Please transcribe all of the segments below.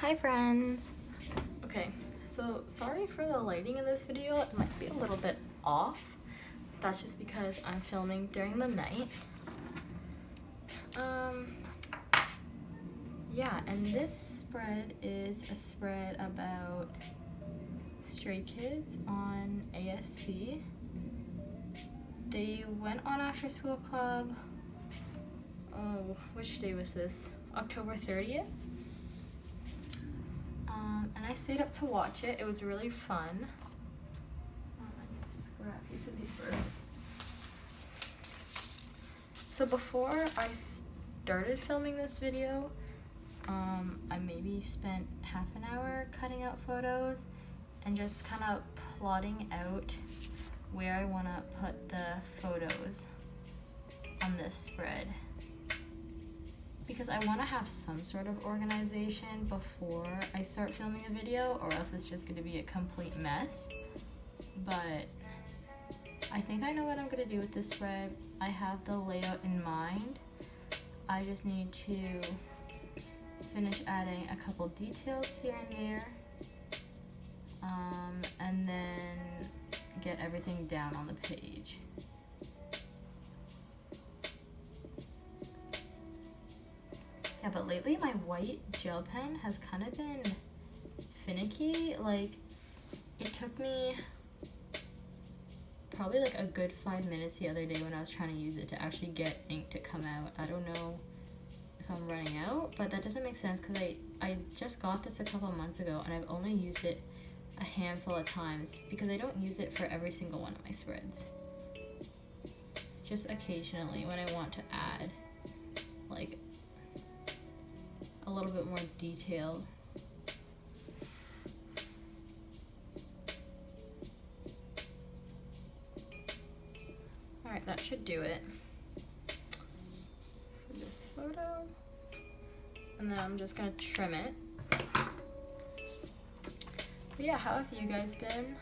Hi friends! Okay, so sorry for the lighting in this video. It might be a little bit off. That's just because I'm filming during the night. Yeah, and this spread is a spread about stray kids on ASC. They went on after school club. Oh, which day was this? October 30th. And I stayed up to watch it. It was really fun. I need to grab a piece of paper. So before I started filming this video, I maybe spent half an hour cutting out photos and just kind of plotting out where I want to put the photos on this spread. Because I want to have some sort of organization before I start filming a video, or else it's just going to be a complete mess. But I think I know what I'm going to do with this spread. I have the layout in mind. I just need to finish adding a couple details here and there, and then get everything down on the page. Yeah, but lately my white gel pen has kind of been finicky. Like, it took me probably like a good 5 minutes the other day when I was trying to use it to actually get ink to come out. I don't know if I'm running out, but that doesn't make sense because I just got this a couple months ago and I've only used it a handful of times because I don't use it for every single one of my spreads. Just occasionally when I want to add like a little bit more detail. Alright, that should do it for this photo. And then I'm just gonna trim it. But yeah, how have you guys been?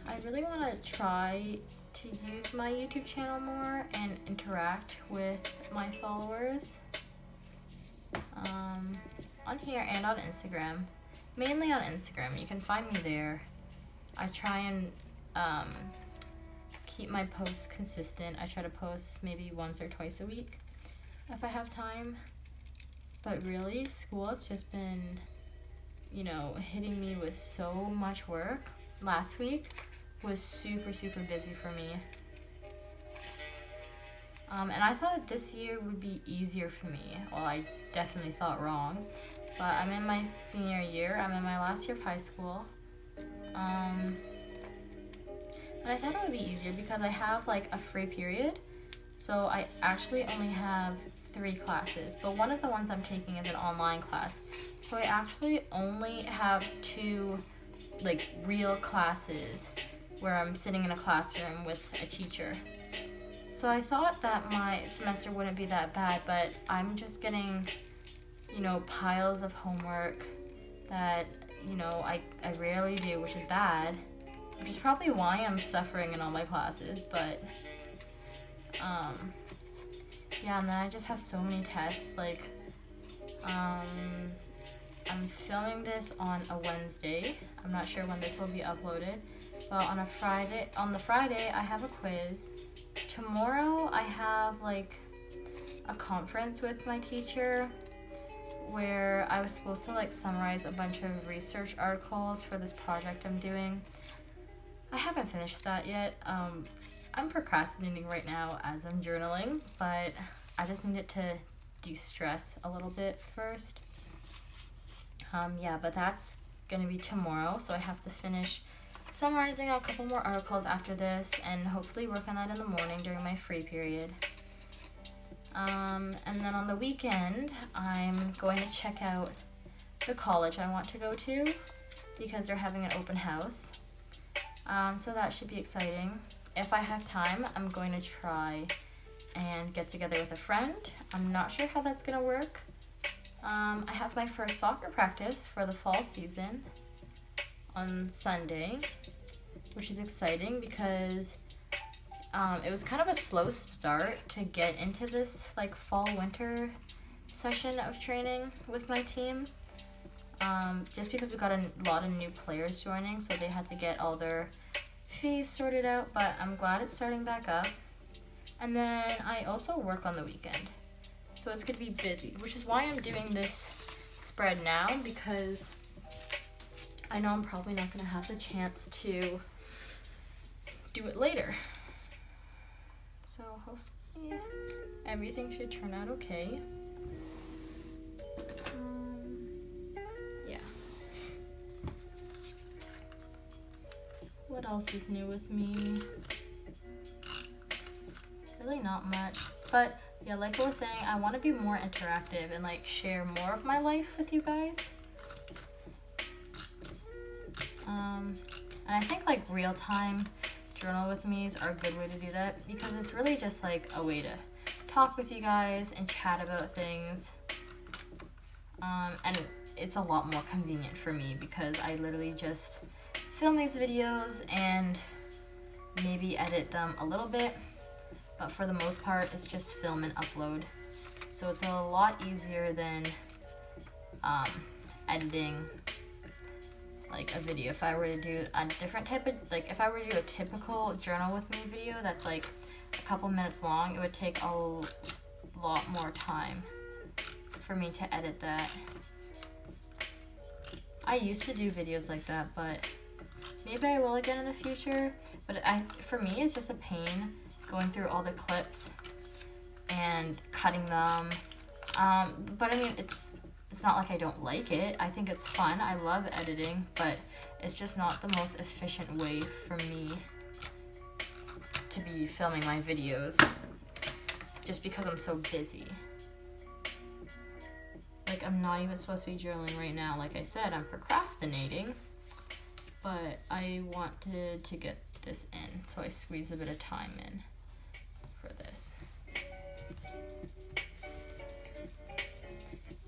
I really want to try to use my YouTube channel more and interact with my followers on here and on Instagram. Mainly on Instagram. You can find me there. I try and keep my posts consistent. I try to post maybe once or twice a week if I have time. But really, school has just been, you know, hitting me with so much work. Last week was super busy for me. And I thought this year would be easier for me. Well, I definitely thought wrong. But I'm in my senior year. I'm in my last year of high school. And I thought it would be easier because I have like a free period. So I actually only have 3 classes, but one of the ones I'm taking is an online class. So I actually only have 2 like real classes where I'm sitting in a classroom with a teacher. So I thought that my semester wouldn't be that bad, but I'm just getting, you know, piles of homework that, you know, I rarely do, which is bad, which is probably why I'm suffering in all my classes. But yeah, and then I just have so many tests. Like, I'm filming this on a Wednesday. I'm not sure when this will be uploaded, but on the Friday, I have a quiz. Tomorrow, I have like a conference with my teacher where I was supposed to like summarize a bunch of research articles for this project I'm doing. I haven't finished that yet. I'm procrastinating right now as I'm journaling, but I just needed to de-stress a little bit first. Yeah, but that's gonna be tomorrow, so I have to finish summarizing a couple more articles after this and hopefully work on that in the morning during my free period. And then on the weekend, I'm going to check out the college I want to go to because they're having an open house. So that should be exciting. If I have time, I'm going to try and get together with a friend. I'm not sure how that's going to work. I have my first soccer practice for the fall season on Sunday, which is exciting because it was kind of a slow start to get into this like fall winter session of training with my team. Just because we got a lot of new players joining, so they had to get all their fees sorted out, but I'm glad it's starting back up. And then I also work on the weekend, so it's gonna be busy, which is why I'm doing this spread now, because I know I'm probably not gonna have the chance to do it later. So hopefully everything should turn out okay. Yeah. What else is new with me? Really not much, but yeah, like I was saying, I want to be more interactive and like share more of my life with you guys. And I think like real-time journal with me's are a good way to do that, because it's really just like a way to talk with you guys and chat about things. And it's a lot more convenient for me because I literally just film these videos and maybe edit them a little bit, but for the most part it's just film and upload. So it's a lot easier than editing like a video. If I were to do a different type of, like if I were to do a typical journal with me video that's like a couple minutes long, it would take a lot more time for me to edit that. I used to do videos like that, but maybe I will again in the future. But for me, it's just a pain going through all the clips and cutting them. But I mean, it's not like I don't like it. I think it's fun. I love editing, but it's just not the most efficient way for me to be filming my videos, just because I'm so busy. Like, I'm not even supposed to be journaling right now. Like I said, I'm procrastinating, but I wanted to get this in, so I squeezed a bit of time in for this.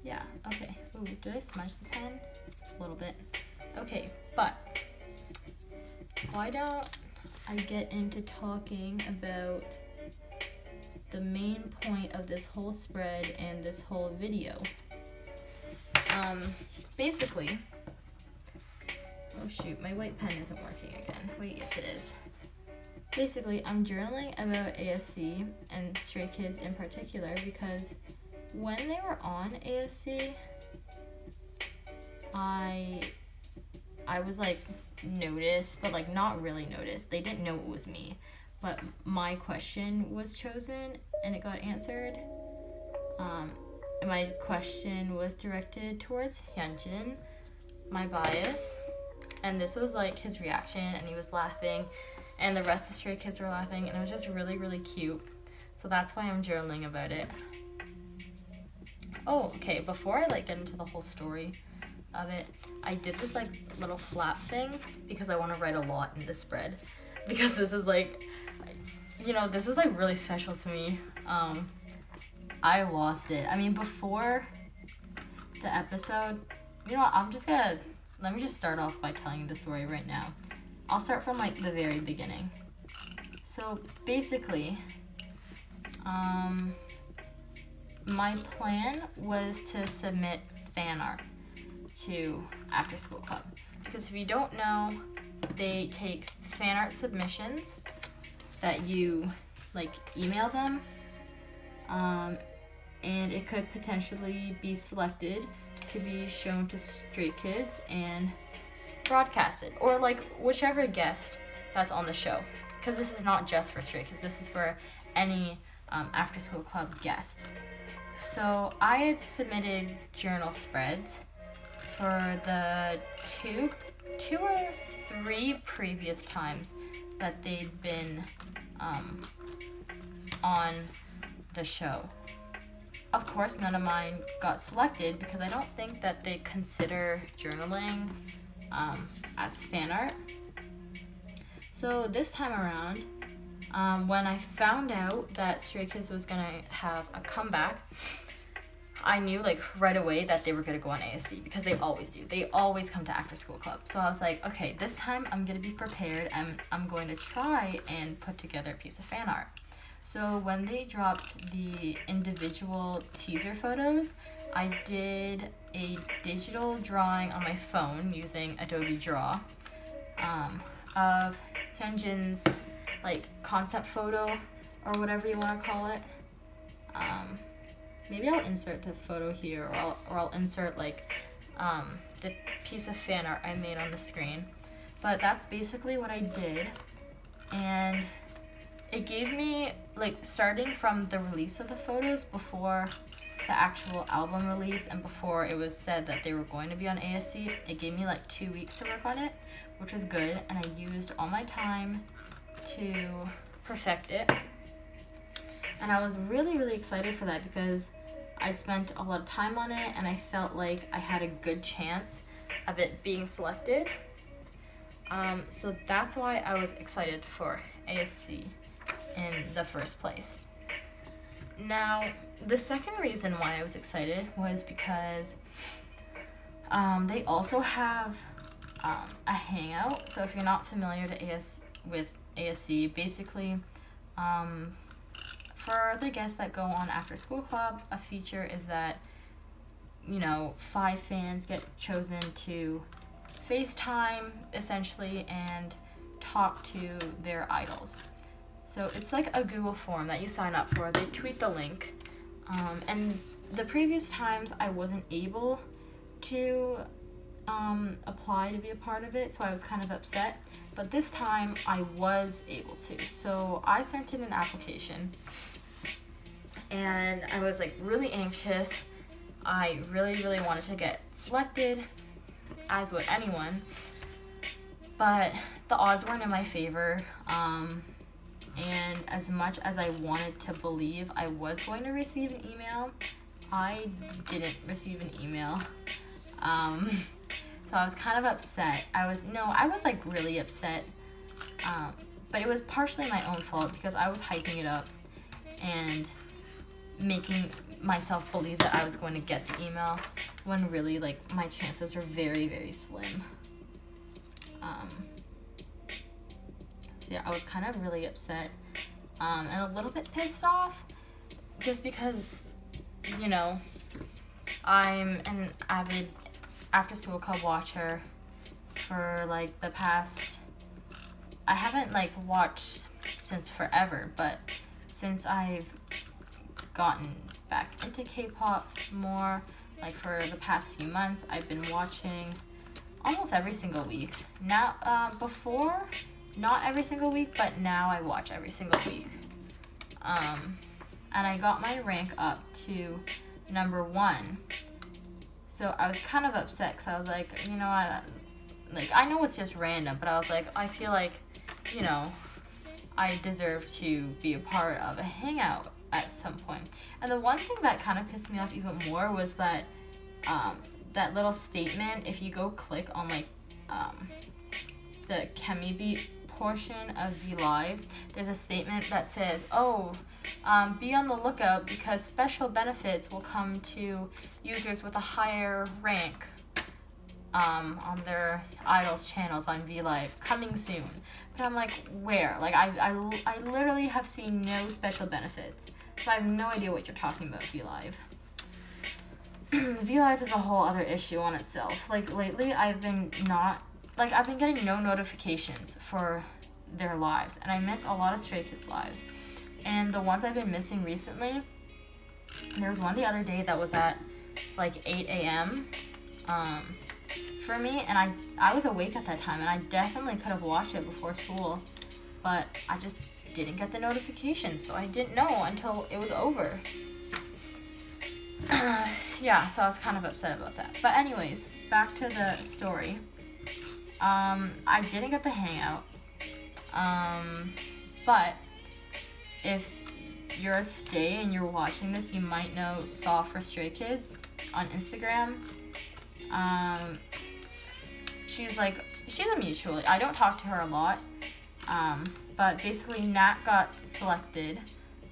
Yeah, okay. Ooh, did I smudge the pen? A little bit. Okay, but why don't I get into talking about the main point of this whole spread and this whole video. Basically, oh shoot, my white pen isn't working again. Wait, yes it is. Basically, I'm journaling about ASC and Stray Kids in particular because when they were on ASC, I was like noticed, but like not really noticed. They didn't know it was me, but my question was chosen and it got answered. My question was directed towards Hyunjin, my bias, and this was like his reaction, and he was laughing, and the rest of the Stray Kids were laughing, and it was just really, really cute. So that's why I'm journaling about it. Oh, okay, before I like get into the whole story of it, I did this like little flap thing because I want to write a lot in the spread, because this is like, you know, this was like really special to me. I lost it. I mean, before the episode, you know what, let me just start off by telling you the story right now. I'll start from like the very beginning. So basically, my plan was to submit fan art to After School Club, because if you don't know, they take fan art submissions that you like email them, and it could potentially be selected to be shown to Stray Kids and broadcasted, or like whichever guest that's on the show, because this is not just for Stray Kids, this is for any After School Club guest. So I had submitted journal spreads for the two or three previous times that they'd been on the show. Of course, none of mine got selected because I don't think that they consider journaling as fan art. So this time around, when I found out that Stray Kids was gonna have a comeback, I knew like right away that they were gonna go on ASC, because they always do. They always come to After School Club. So I was like, okay, this time I'm gonna be prepared, and I'm going to try and put together a piece of fan art. So when they dropped the individual teaser photos, I did a digital drawing on my phone using Adobe Draw of Hyunjin's like concept photo or whatever you want to call it. Maybe I'll insert the photo here, or I'll insert like the piece of fan art I made on the screen. But that's basically what I did, and it gave me, like, starting from the release of the photos before the actual album release and before it was said that they were going to be on ASC, it gave me like 2 weeks to work on it, which was good, and I used all my time to perfect it. And I was really, really excited for that because I'd spent a lot of time on it and I felt like I had a good chance of it being selected. So that's why I was excited for ASC in the first place. Now, the second reason why I was excited was because they also have a hangout. So if you're not familiar with ASC, basically for the guests that go on After School Club, a feature is that, 5 fans get chosen to FaceTime, essentially, and talk to their idols. So it's like a Google form that you sign up for. They tweet the link. And the previous times I wasn't able to apply to be a part of it, so I was kind of upset. But this time I was able to. So I sent in an application, and I was like really anxious. I really, really wanted to get selected, as would anyone. But the odds weren't in my favor. And as much as I wanted to believe I was going to receive an email, I didn't receive an email. So I was kind of upset. I was like really upset. But it was partially my own fault because I was hyping it up and making myself believe that I was going to get the email when really, like, my chances were very, very slim. So yeah, I was kind of really upset and a little bit pissed off just because, I'm an avid After School Club watcher for like the past, I haven't like watched since forever, but since I've gotten back into K-pop more, like for the past few months, I've been watching almost every single week. Now, before, not every single week, but now I watch every single week. And I got my rank up to number 1. So I was kind of upset because I was like, I know it's just random, but I was like, I feel like, I deserve to be a part of a hangout at some point. And the one thing that kind of pissed me off even more was that that little statement, if you go click on like the Chemi Beat portion of V Live, there's a statement that says, be on the lookout because special benefits will come to users with a higher rank on their idols channels on V Live coming soon. But I'm like, where? Like, I literally have seen no special benefits. So I have no idea what you're talking about, V Live. V Live is a whole other issue on itself. Like, lately I've been getting no notifications for their lives, and I miss a lot of Stray Kids lives. And the ones I've been missing recently, there was one the other day that was at like 8 a.m. For me, and I was awake at that time, and I definitely could have watched it before school, but I just didn't get the notification, so I didn't know until it was over. Yeah, so I was kind of upset about that. But anyways, back to the story. I didn't get the hangout, but if you're a stay and you're watching this, you might know Saw for Stray Kids on Instagram. She's a mutual. I don't talk to her a lot, but basically Nat got selected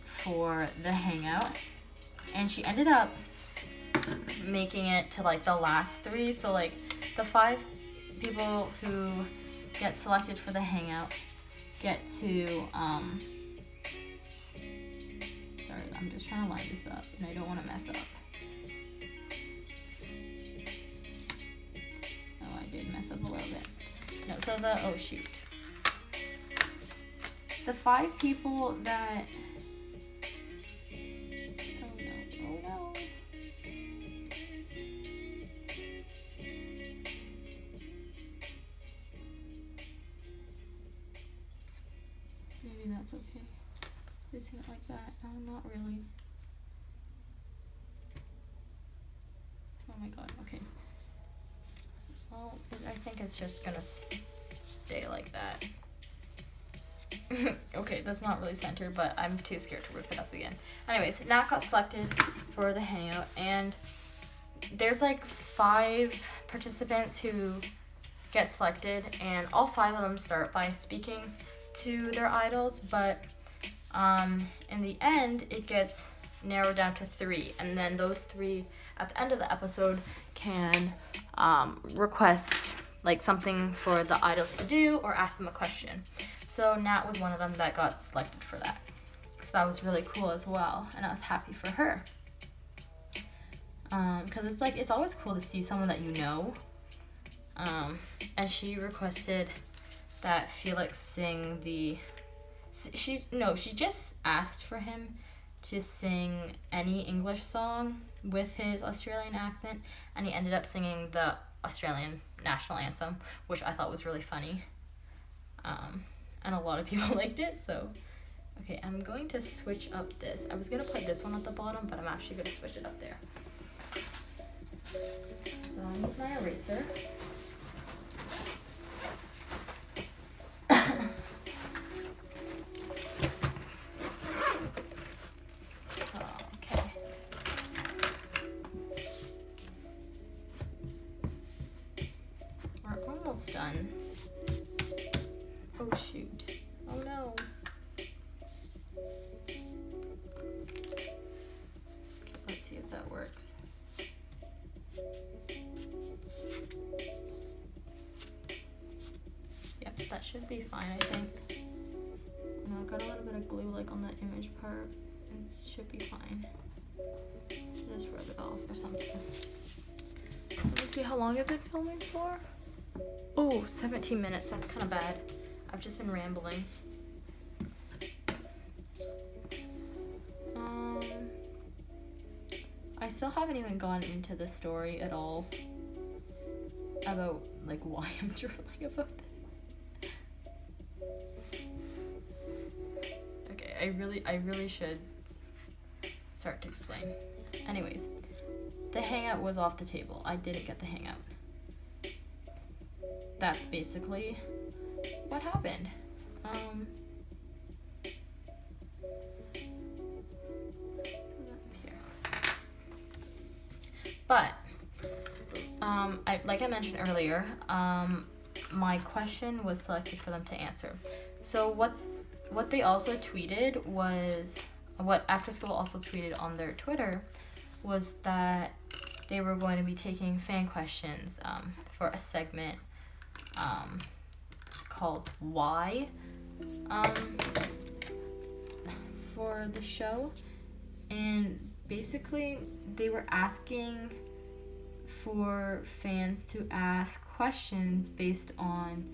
for the hangout, and she ended up making it to like the last 3. So like the 5 people who get selected for the hangout get to I'm just trying to line this up and I don't want to mess up. Oh, I did mess up a little bit. No, so oh shoot. The 5 people that, oh no. Maybe that's okay. Isn't it like that? No, not really. Oh my god, okay. Well, I think it's just gonna stay like that. Okay, that's not really centered, but I'm too scared to rip it up again. Anyways, Nat got selected for the hangout, and there's like 5 participants who get selected, and all 5 of them start by speaking to their idols, but in the end, it gets narrowed down to 3, and then those 3 at the end of the episode can request like something for the idols to do or ask them a question. So Nat was one of them that got selected for that. So that was really cool as well, and I was happy for her. Because it's always cool to see someone that you know. And she requested that Felix sing she just asked for him to sing any English song with his Australian accent, and he ended up singing the Australian national anthem, which I thought was really funny. And a lot of people liked it, so. Okay, I'm going to switch up this. I was going to put this one at the bottom, but I'm actually going to switch it up there. So I'll use my eraser. Okay. We're almost done. Oh shoot. Oh no. Okay, let's see if that works. Yep, that should be fine, I think. No, I got a little bit of glue like on the image part. It should be fine. Just rub it off or something. Let me see, how long have I been filming for? Oh, 17 minutes. That's kind of bad. I've just been rambling. I still haven't even gone into the story at all about like why I'm journaling about this. Okay, I really should start to explain. Anyways, the hangout was off the table. I didn't get the hangout. That's basically what happened. But like I mentioned earlier, my question was selected for them to answer. So what they also tweeted was, what After School also tweeted on their Twitter, was that they were going to be taking fan questions for a segment called Why for the show. And basically they were asking for fans to ask questions based on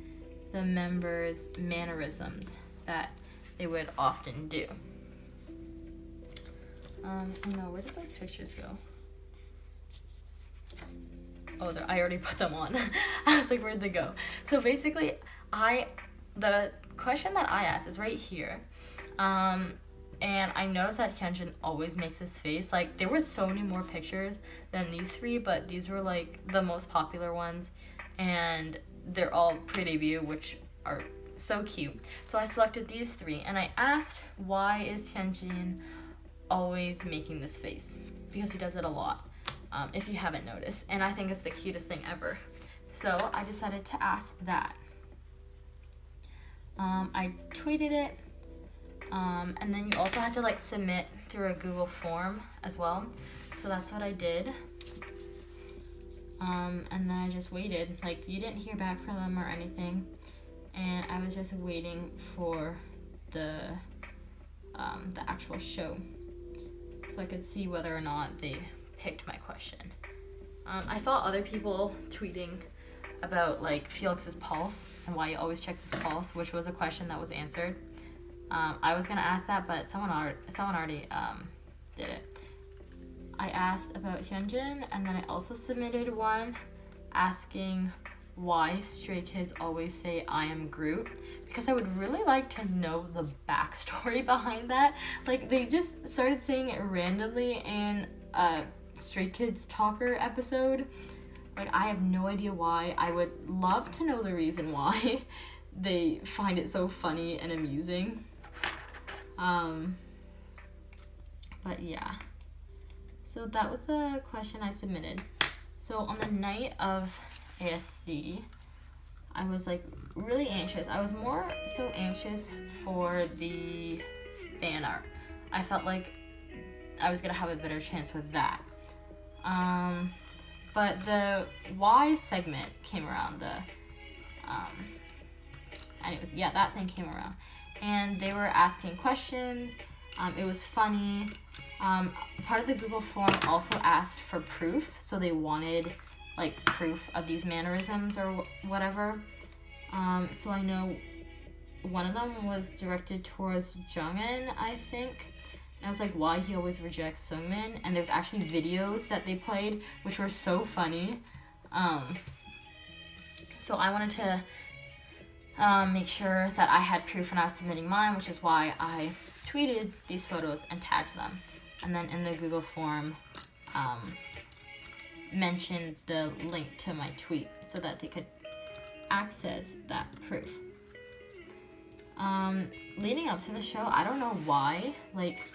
the members' mannerisms that they would often do. No, where did those pictures go? Oh, I already put them on. I was like, where'd they go? So basically, the question that I asked is right here. And I noticed that Hyunjin always makes this face. Like, there were so many more pictures than these 3, but these were, like, the most popular ones. And they're all pre-debut, which are so cute. So I selected these 3, and I asked, why is Hyunjin always making this face? Because he does it a lot, if you haven't noticed. And I think it's the cutest thing ever. So I decided to ask that. I tweeted it. And then you also had to like submit through a Google form as well. So that's what I did. And then I just waited. Like, you didn't hear back from them or anything. And I was just waiting for the actual show so I could see whether or not they picked my question. I saw other people tweeting about like Felix's pulse and why he always checks his pulse, which was a question that was answered. I was gonna ask that, but someone already did it. I asked about Hyunjin, and then I also submitted one asking why Stray Kids always say I am Groot, because I would really like to know the backstory behind that. Like, they just started saying it randomly in a Stray Kids Talker episode. Like, I have no idea why. I would love to know the reason why they find it so funny and amusing. But yeah. So that was the question I submitted. So on the night of ASC, I was like really anxious. I was more so anxious for the fan art. I felt like I was gonna have a better chance with that. But the why segment came around, that thing came around. And they were asking questions. It was funny. Part of the Google form also asked for proof, so they wanted like proof of these mannerisms or whatever. So I know one of them was directed towards Jungin, I think. And I was like, why he always rejects Sungmin. And there's actually videos that they played, which were so funny. So I wanted to make sure that I had proof when I was submitting mine, which is why I tweeted these photos and tagged them. And then in the Google form, mentioned the link to my tweet so that they could access that proof. Leading up to the show, I don't know why, like,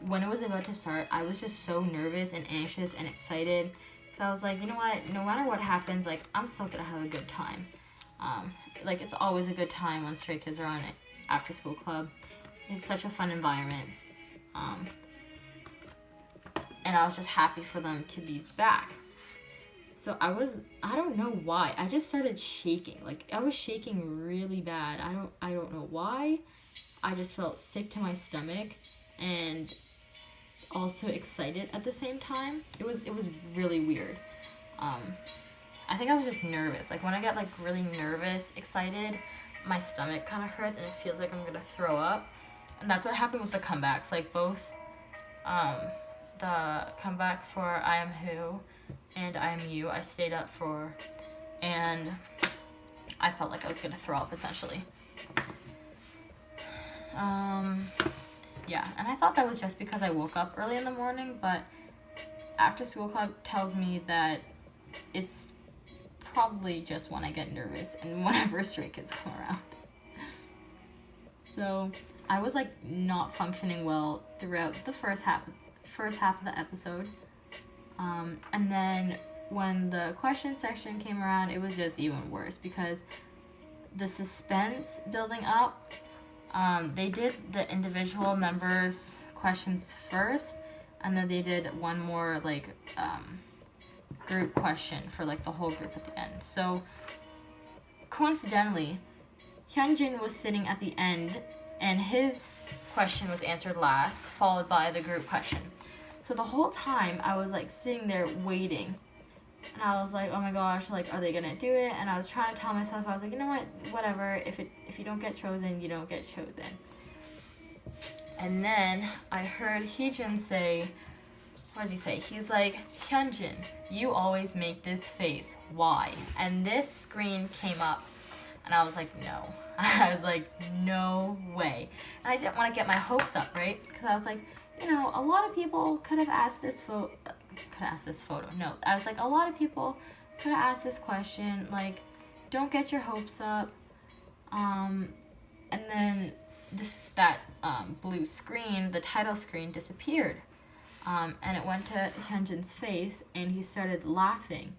when it was about to start, I was just so nervous and anxious and excited. So I was like, you know what, no matter what happens, like, I'm still gonna have a good time. Like, it's always a good time when Stray Kids are on it after school club. It's such a fun environment. And I was just happy for them to be back. So I don't know why, I just started shaking. Like, I was shaking really bad. I don't know why. I just felt sick to my stomach and also excited at the same time. It was really weird. I think I was just nervous. Like, when I get like really nervous, excited, my stomach kind of hurts and it feels like I'm gonna throw up. And that's what happened with the comebacks. Like, both the comeback for I Am Who and I Am You, I stayed up for, and I felt like I was gonna throw up essentially. Yeah, and I thought that was just because I woke up early in the morning, but after school club tells me that it's probably just when I get nervous and whenever Stray Kids come around. So I was like not functioning well throughout the first half of the episode. And then when the question section came around, it was just even worse because the suspense building up, they did the individual members' questions first, and then they did one more like group question for like the whole group at the end. So coincidentally, Hyunjin was sitting at the end and his question was answered last, followed by the group question. So the whole time I was like sitting there waiting, and I was like, oh my gosh, like, are they gonna do it? And I was trying to tell myself, I was like, you know what, whatever, if you don't get chosen, you don't get chosen. And then I heard Heejun say, what did he say? He's like, Hyunjin, you always make this face, why? And this screen came up, and I was like, no. I was like, no way. And I didn't want to get my hopes up, right? Because I was like, you know, a lot of people could have asked this photo. No, I was like, a lot of people could have asked this question. Like, don't get your hopes up. And then that blue screen, the title screen, disappeared. And it went to Hyunjin's face, and he started laughing.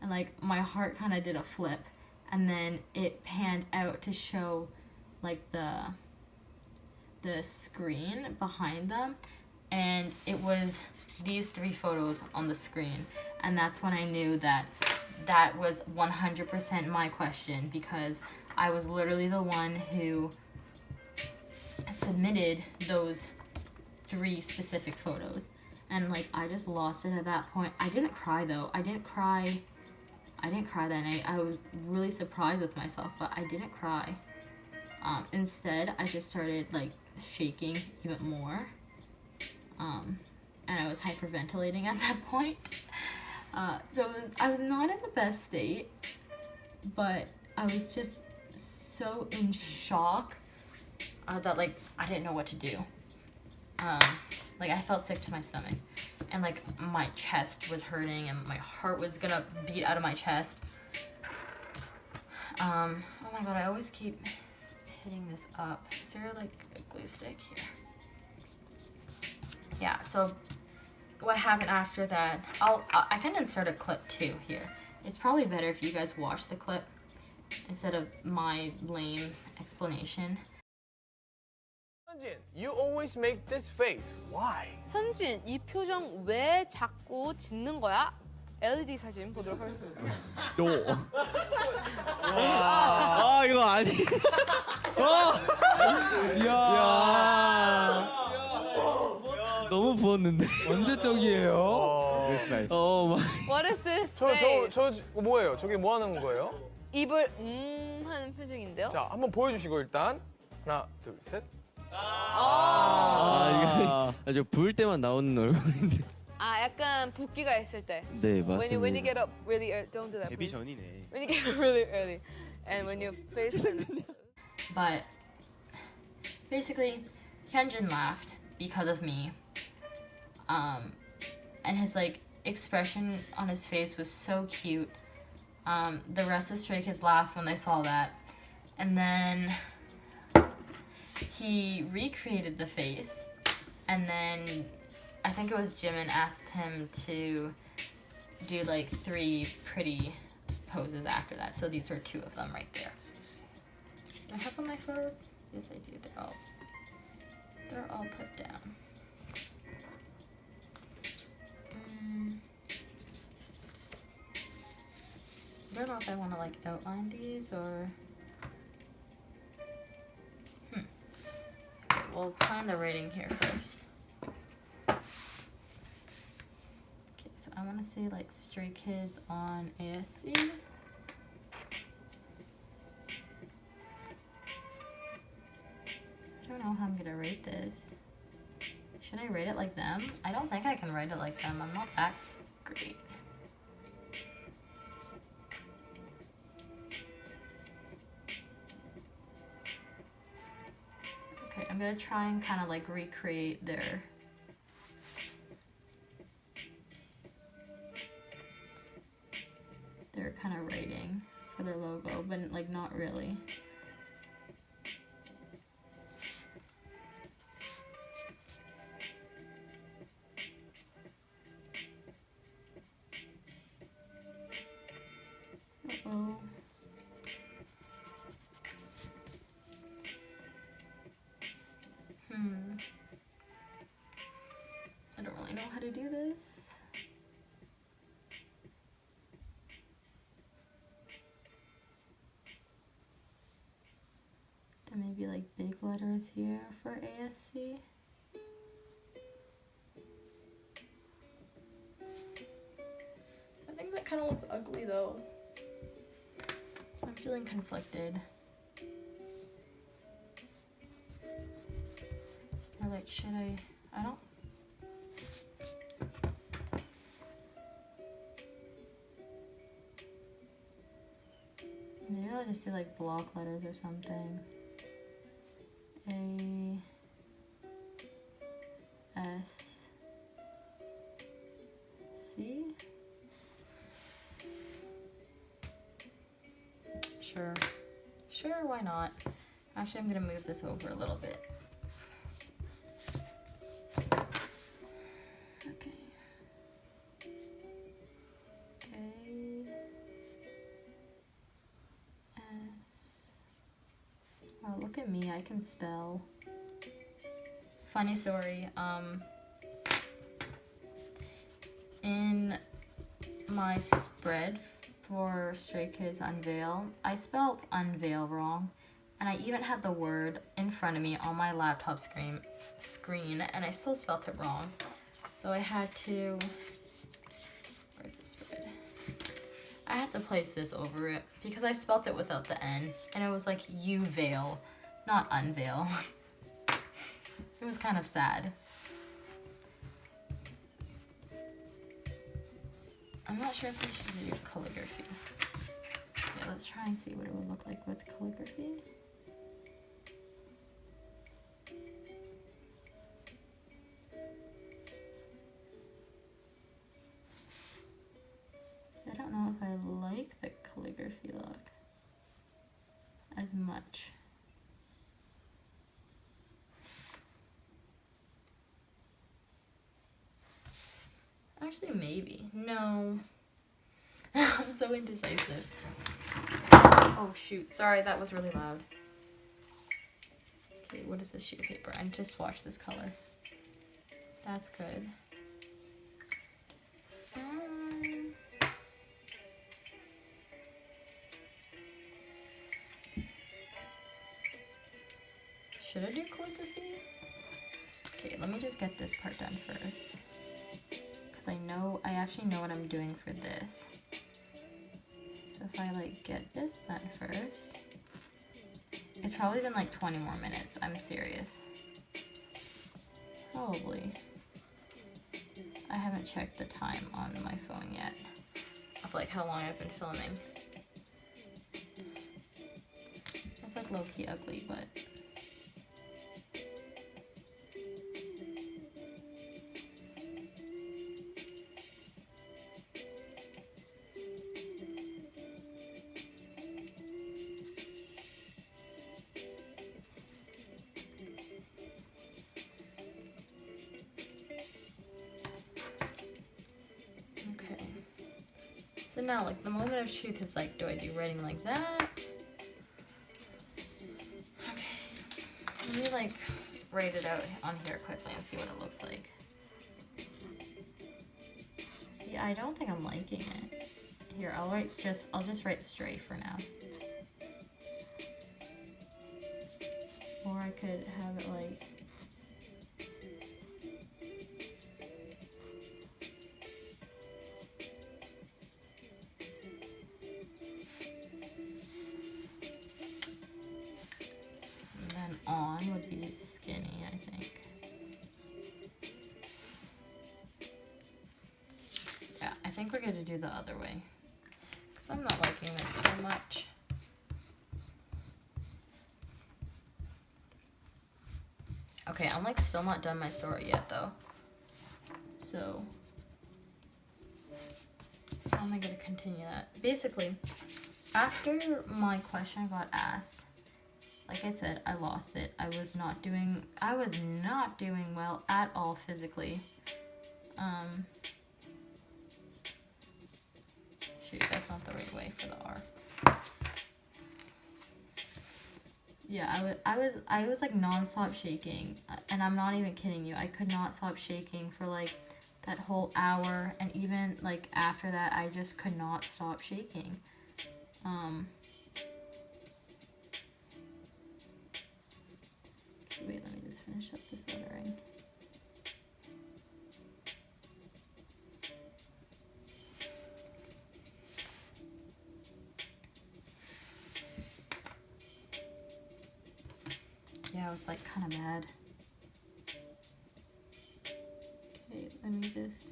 And like, my heart kind of did a flip. And then it panned out to show like the screen behind them, and it was these 3 photos on the screen. And that's when I knew that that was 100% my question, because I was literally the one who submitted those 3 specific photos. And like I just lost it at that point. I didn't cry though. I didn't cry that night. I was really surprised with myself, but I didn't cry. Instead, I just started like shaking even more. And I was hyperventilating at that point. So I was not in the best state, but I was just so in shock that like I didn't know what to do. Like I felt sick to my stomach, and like my chest was hurting, and my heart was gonna beat out of my chest. Oh my god, I always keep hitting this up. Is there like a glue stick here? Yeah, so what happened after that, I can insert a clip too here. It's probably better if you guys watch the clip instead of my lame explanation. Hyunjin, you always make this face. Why? 현진, 이 표정 왜 자꾸 짓는 거야? LED 사진 보도록 하겠습니다. 너. 아 이거 아니. 야. 너무 부었는데. 언제적이에요? What is this? 저 뭐예요? 저게 뭐 하는 거예요? 입을 하는 표정인데요. 자, 한번 보여주시고 일단 하나, 둘, 셋. 이거 저 부을 때만 나오는 얼굴인데. 아, 약간 붓기가 있을 때. 네, 맞습니다. When you get up really early, don't do that. 데뷔 please. 전이네. When you get up really early, and when your face. But basically, Hyunjin laughed because of me. And his like expression on his face was so cute. The rest of the Stray Kids laughed when they saw that. And then he recreated the face. And then I think it was Jimin asked him to do like 3 pretty poses after that. So these were 2 of them right there. Do I have all my photos? Yes, I do. They're all put down. I don't know if I want to like outline these or. Okay, we'll plan the rating here first. Okay, so I want to say like Stray Kids on ASC. I don't know how I'm gonna rate this. Should I rate it like them? I don't think I can rate it like them. I'm not that great. Okay, I'm gonna try and kind of like recreate their kind of rating for their logo, but like not really. Uh-oh. I don't really know how to do this. There may be like big letters here for ASC. I think that kind of looks ugly though. I'm feeling conflicted. Or like, should I don't. Maybe I'll just do like block letters or something. A S C. Sure, why not? Actually, I'm gonna move this over a little bit. Okay. A S. Oh, look at me, I can spell. Funny story, in my spread for Stray Kids Unveil, I spelled unveil wrong, and I even had the word in front of me on my laptop screen, and I still spelled it wrong. So I had to, where's the spread? I had to place this over it because I spelt it without the N and it was like you-veil, not unveil. It was kind of sad. I'm not sure if we should do calligraphy. Yeah, let's try and see what it would look like with calligraphy. I don't know if I like the calligraphy look as much. Actually, maybe. No. I'm so indecisive. Oh, shoot. Sorry, that was really loud. Okay, what is this sheet of paper? I just swatched this color. That's good. Should I do calligraphy? Okay, let me just get this part done first. Because I actually know what I'm doing for this. So if I like get this done first, it's probably been like 20 more minutes. I'm serious. Probably. I haven't checked the time on my phone yet of like how long I've been filming. It's like low-key ugly, but so now, like, the moment of truth is like, do I do writing like that? Okay, let me like write it out on here quickly and see what it looks like. See, I don't think I'm liking it. Here, I'll just write stray for now. Or I could have it like, on would be skinny, I think. Yeah, I think we're gonna do the other way. Because I'm not liking this so much. Okay, I'm like still not done my story yet though. So, how am I gonna continue that? Basically, after my question got asked, like I said, I lost it. I was not doing well at all physically. Shoot, that's not the right way for the R. Yeah, I was like non-stop shaking, and I'm not even kidding you. I could not stop shaking for like that whole hour, and even like after that, I just could not stop shaking. Wait, let me just finish up this lettering. Yeah, I was like kind of mad. Okay, let me just...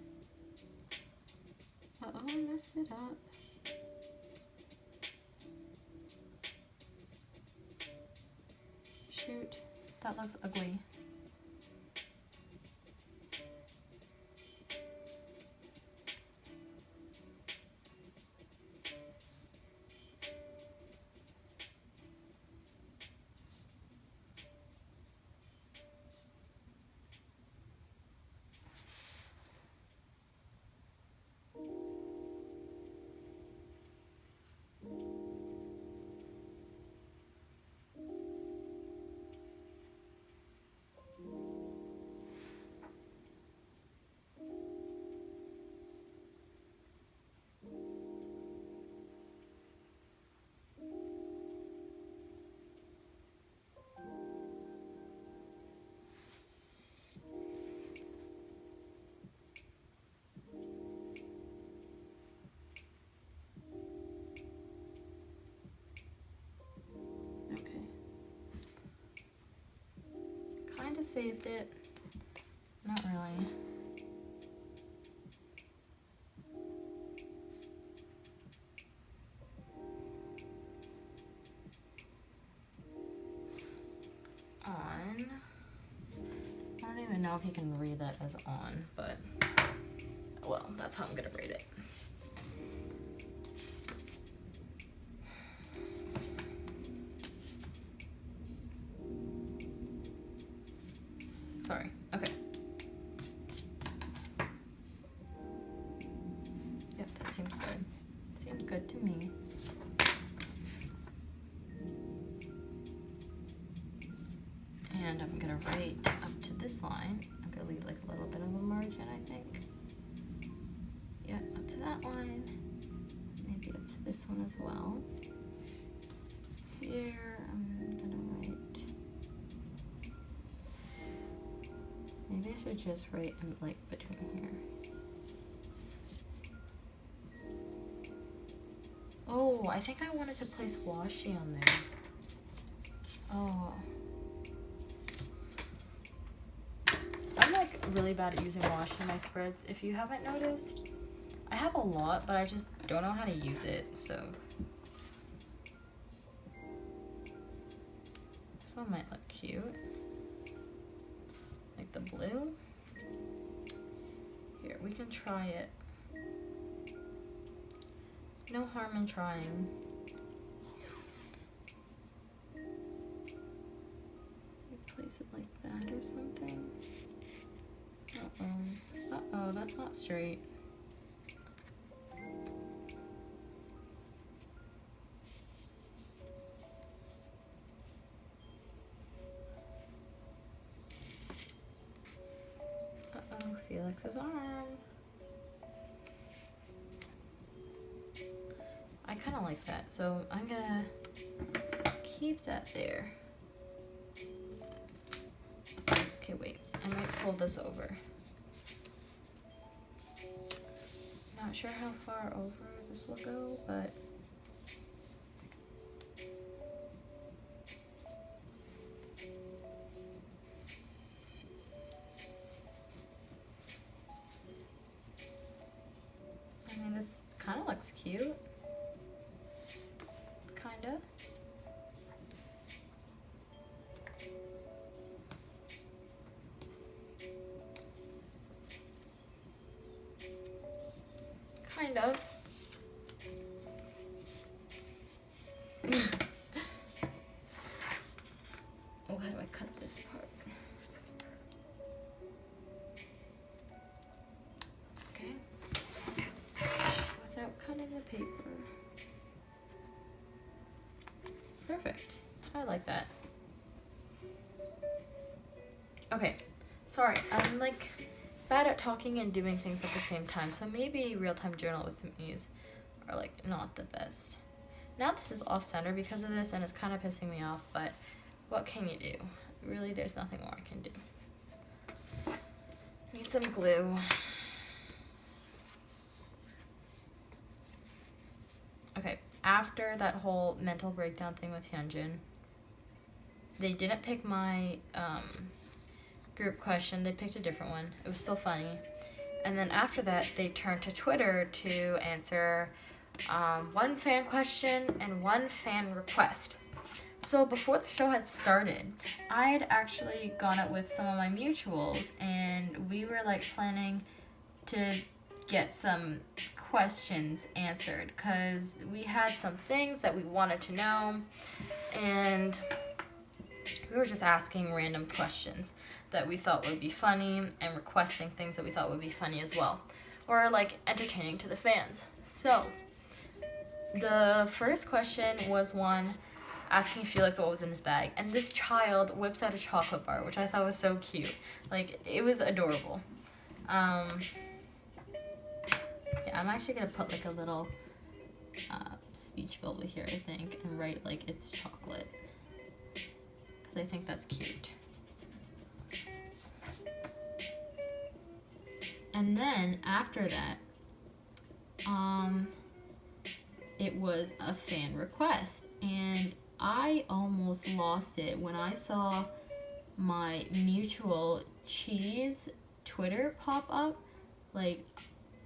Uh-oh, I messed it up. Shoot, that looks ugly. saved it. Not really. On. I don't even know if you can read that as on, but well, that's how I'm gonna rate it. Sorry. Okay. Yep, that seems good. Seems good to me. And I'm gonna write up to this line. I'm gonna leave like a little bit of a margin, I think. Yeah, up to that line. Maybe up to this one as well. Here, I'm gonna write. Maybe I should just write like between here. Oh, I think I wanted to place washi on there. Oh. I'm like really bad at using washi in my spreads. If you haven't noticed, I have a lot, but I just don't know how to use it, so. This one might look cute. Like the blue. Here, we can try it. No harm in trying. Place it like that or something. Uh-oh. Uh-oh, that's not straight. Uh-oh, Felix's arm. I kind of like that, so I'm gonna keep that there. Okay, wait, I might fold this over. Not sure how far over this will go, but I mean, this kind of looks cute. Kinda. Kind of. Oh, how do I cut this part? Okay. Without cutting the paper. Perfect. I like that. Okay. Sorry, I'm like bad at talking and doing things at the same time, so maybe real-time journal with me are like not the best. Now this is off-center because of this and it's kind of pissing me off, but what can you do? Really, there's nothing more I can do. Need some glue. Okay, after that whole mental breakdown thing with Hyunjin, they didn't pick my group question. They picked a different one. It was still funny. And then after that, they turned to Twitter to answer one fan question and one fan request. So before the show had started, I had actually gone out with some of my mutuals, and we were like planning to get some questions answered because we had some things that we wanted to know, and we were just asking random questions that we thought would be funny and requesting things that we thought would be funny as well, or like entertaining to the fans. So the first question was one asking Felix what was in his bag, and this child whips out a chocolate bar, which I thought was so cute. Like, it was adorable. Yeah, I'm actually gonna put like a little speech bubble here, I think, and write like it's chocolate, because I think that's cute. And then after that, it was a fan request, and I almost lost it when I saw my mutual cheese Twitter pop up. Like,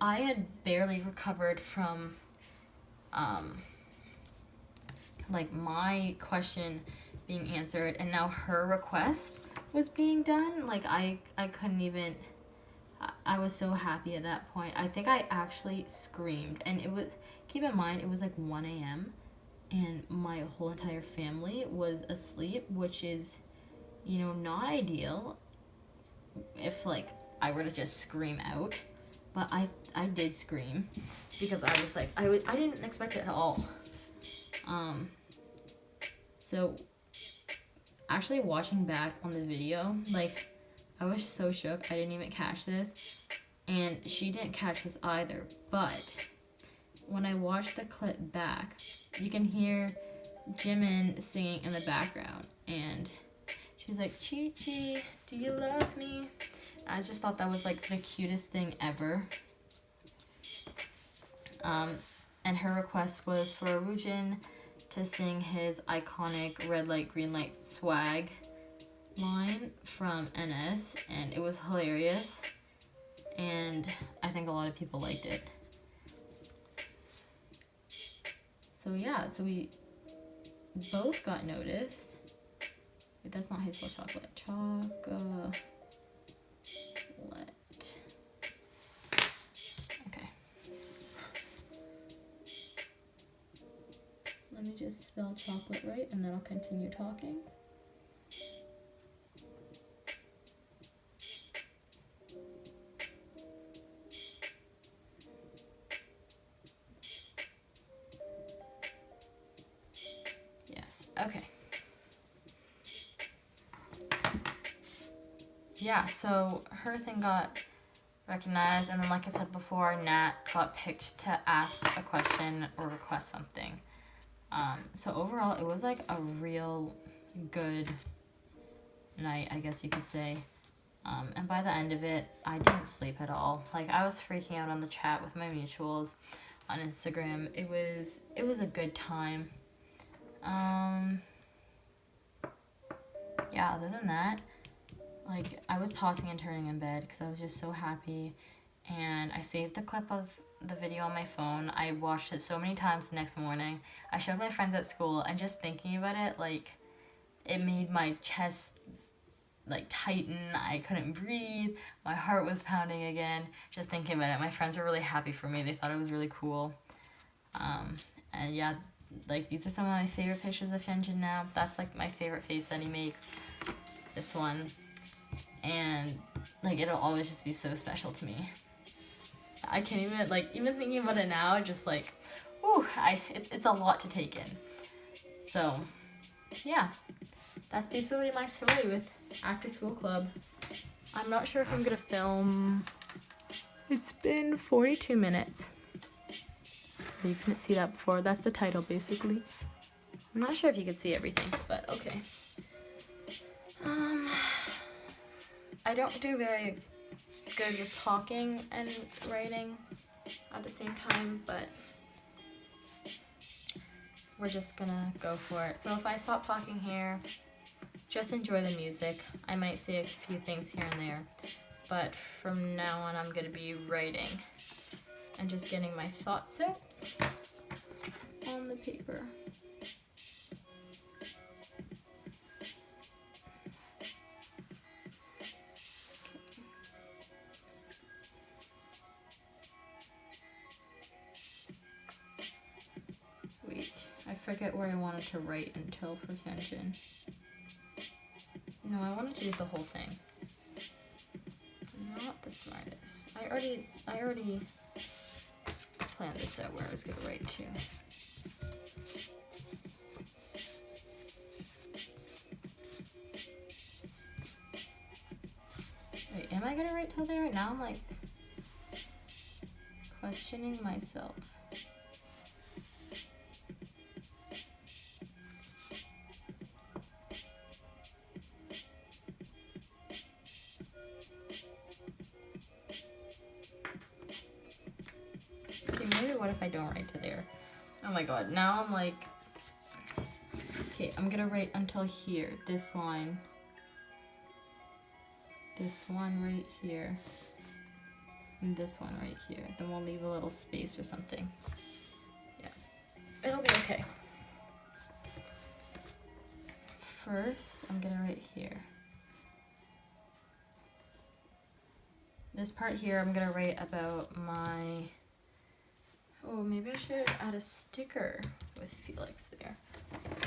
I had barely recovered from like my question being answered, and now her request was being done. Like, I couldn't even, I was so happy at that point. I think I actually screamed, and it was, keep in mind, it was like 1 a.m. and my whole entire family was asleep, which is, you know, not ideal if like I were to just scream out. But I did scream because I was like, I didn't expect it at all. So actually watching back on the video, like, I was so shook. I didn't even catch this, and she didn't catch this either. But when I watched the clip back, you can hear Jimin singing in the background, and she's like, "Chi Chi, do you love me?" I just thought that was like the cutest thing ever. And her request was for Woojin to sing his iconic red light, green light swag line from NS, and it was hilarious. And I think a lot of people liked it. So yeah, so we both got noticed. Wait, that's not Hazel Chocolate. Chocolate. Okay. Let me just spell chocolate right, and then I'll continue talking. Yes, okay. Yeah, so her thing got recognized, and then like I said before, Nat got picked to ask a question or request something. So overall, it was like a real good night, I guess you could say. And by the end of it, I didn't sleep at all. Like, I was freaking out on the chat with my mutuals on Instagram. It was a good time. Yeah, other than that, like, I was tossing and turning in bed because I was just so happy. And I saved the clip of the video on my phone. I watched it so many times the next morning. I showed my friends at school, and just thinking about it, like, it made my chest like tighten. I couldn't breathe. My heart was pounding again. Just thinking about it. My friends were really happy for me. They thought it was really cool. And yeah, like, these are some of my favorite pictures of Hyunjin now. That's like my favorite face that he makes. This one. And like, it'll always just be so special to me. I can't even, like, even thinking about it now, just like, whew, it's a lot to take in. So, yeah, that's basically my story with After School Club. I'm not sure if I'm gonna film. It's been 42 minutes. You couldn't see that before. That's the title, basically. I'm not sure if you can see everything, but okay. I don't do very good with talking and writing at the same time, but we're just gonna go for it. So if I stop talking here, just enjoy the music. I might say a few things here and there, but from now on I'm gonna be writing and just getting my thoughts out on the paper. I forget where I wanted to write until for Hyunjin. No, I wanted to do the whole thing. I'm not the smartest. I already planned this out where I was gonna write to. Wait, am I gonna write till there? Now I'm like questioning myself. What if I don't write to there? Oh my god, now I'm like, okay, I'm gonna write until here, this line. this one right here. And this one right here. Then we'll leave a little space or something. Yeah. It'll be okay. First, I'm gonna write here. This part here, I'm gonna write about my... Oh, maybe I should add a sticker with Felix there.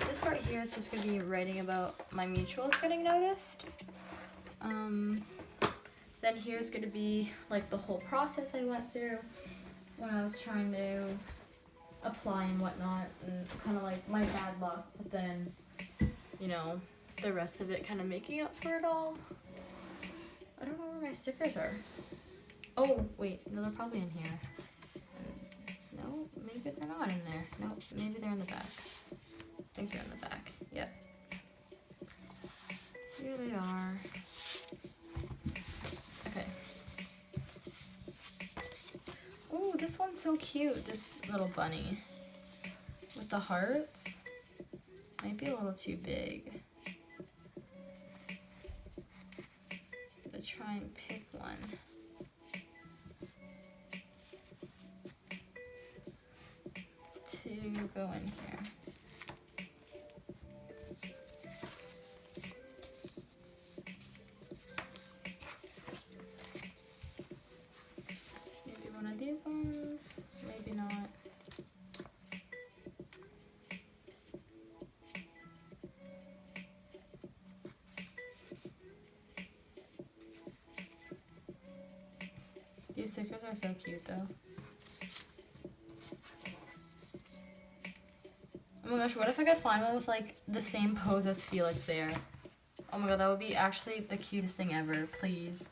This part here is just gonna be writing about my mutuals getting noticed. Then here's gonna be like the whole process I went through when I was trying to apply and whatnot, and kind of like my bad luck, but then, you know, the rest of it kind of making up for it all. I don't know where my stickers are. Oh, wait, no, they're probably in here. No, maybe they're not in there. No, maybe they're in the back. I think they're in the back. Yep. Here they are. Okay. Ooh, this one's so cute. This little bunny with the hearts. Might be a little too big. Gonna try and pick one. To go in here. Maybe one of these ones, maybe not. These stickers are so cute though. Oh my gosh, what if I could find one with like the same pose as Felix there? Oh my god, that would be actually the cutest thing ever, please.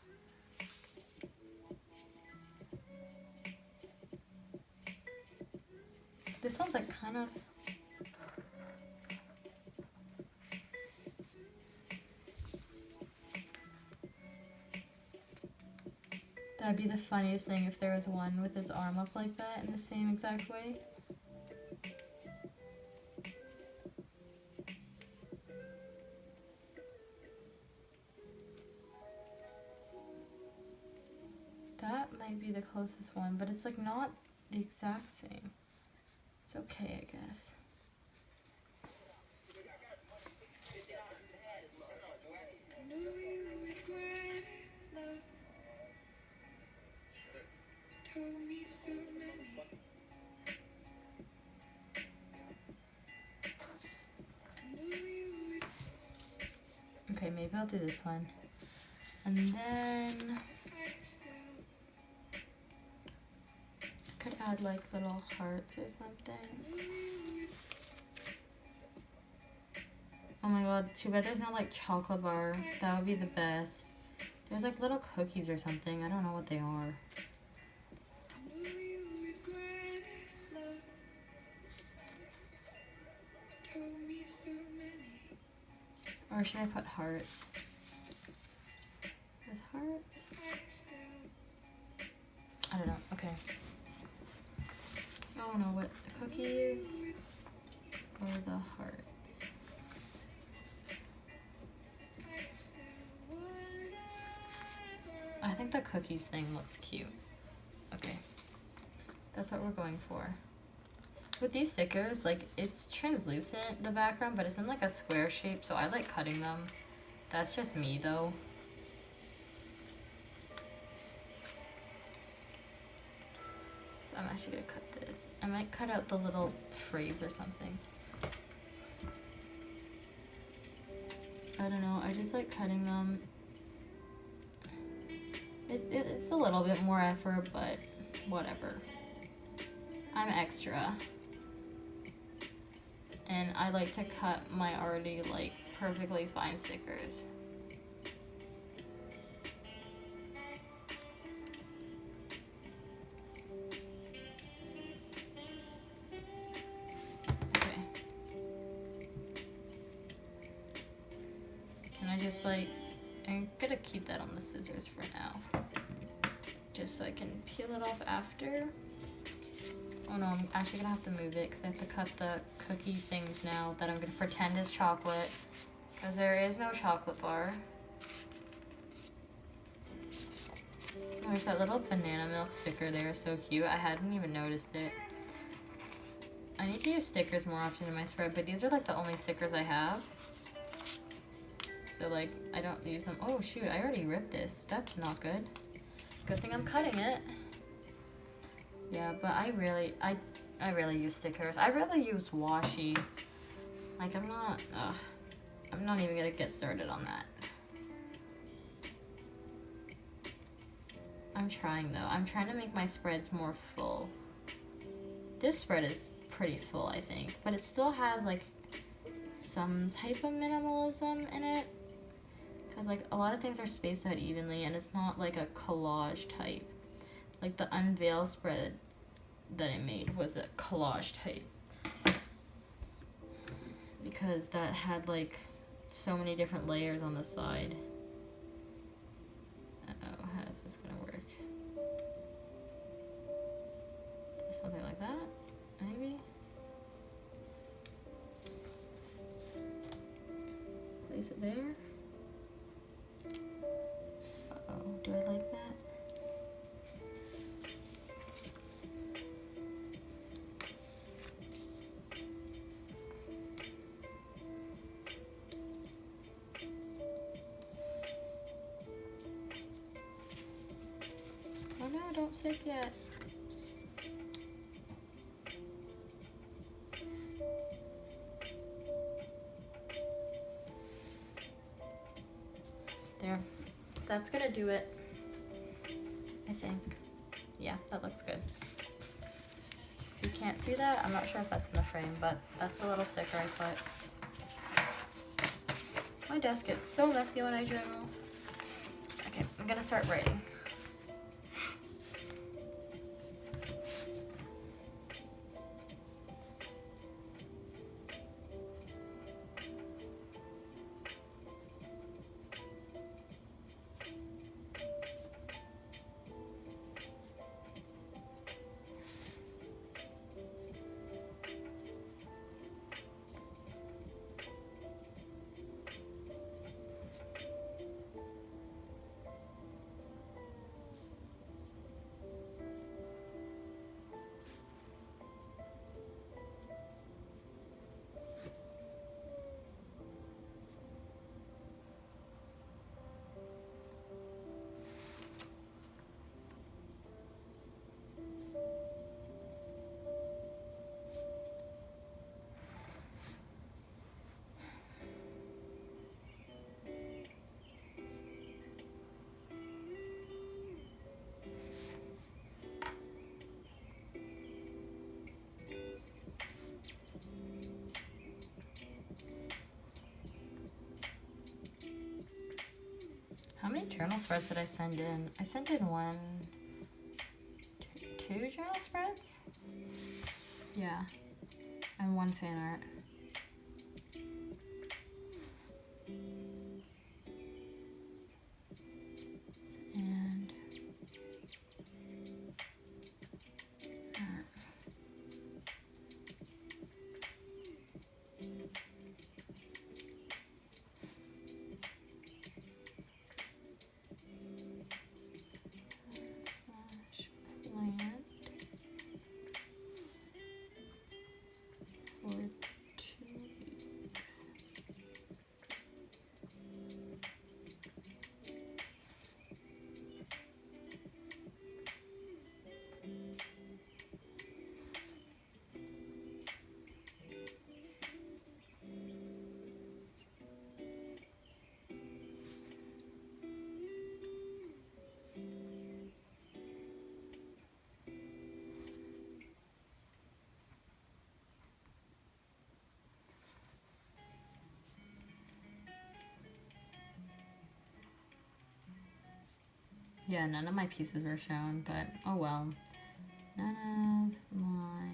This sounds like kind of... That'd be the funniest thing if there was one with his arm up like that in the same exact way. That might be the closest one, but it's like not the exact same. It's okay, I guess. Okay, maybe I'll do this one. And then could add like little hearts or something. Oh my god, too bad there's no like chocolate bar. That would be the best. There's like little cookies or something. I don't know what they are. Or should I put hearts? With hearts? I don't know. Okay. I don't know what the cookies or the hearts. I think the cookies thing looks cute. Okay. That's what we're going for. With these stickers, like, it's translucent, the background, but it's in like a square shape, so I like cutting them. That's just me though. So I'm actually gonna cut this. I might cut out the little phrase or something. I don't know, I just like cutting them. It's a little bit more effort, but whatever. I'm extra. And I like to cut my already like perfectly fine stickers. Okay. Can I just like, I'm gonna keep that on the scissors for now. Just so I can peel it off after. Oh no, I'm actually gonna have to move it because I have to cut the cookie things now that I'm gonna pretend is chocolate. Because there is no chocolate bar. Oh, there's that little banana milk sticker there, so cute. I hadn't even noticed it. I need to use stickers more often in my spread, but these are like the only stickers I have. So like, I don't use them. Oh shoot, I already ripped this. That's not good. Good thing I'm cutting it. Yeah, but I really use stickers. I really use washi. Like I'm not even gonna get started on that. I'm trying though. I'm trying to make my spreads more full. This spread is pretty full, I think, but it still has like some type of minimalism in it. Cause like a lot of things are spaced out evenly and it's not like a collage type. Like the unveil spread that I made was a collage type. Because that had like so many different layers on the side. Uh-oh, how is this gonna work? Something like that, maybe? Place it there. Uh-oh, do I like that? Oh no, don't stick yet. There. That's gonna do it. I think. Yeah, that looks good. If you can't see that, I'm not sure if that's in the frame, but that's the little sticker I put. My desk gets so messy when I journal. Okay, I'm gonna start writing. How many journal spreads did I send in? I sent in two journal spreads? Yeah. And one fan art. And art. Slash plant for 2 weeks. Yeah, none of my pieces are shown, but oh well. None of my...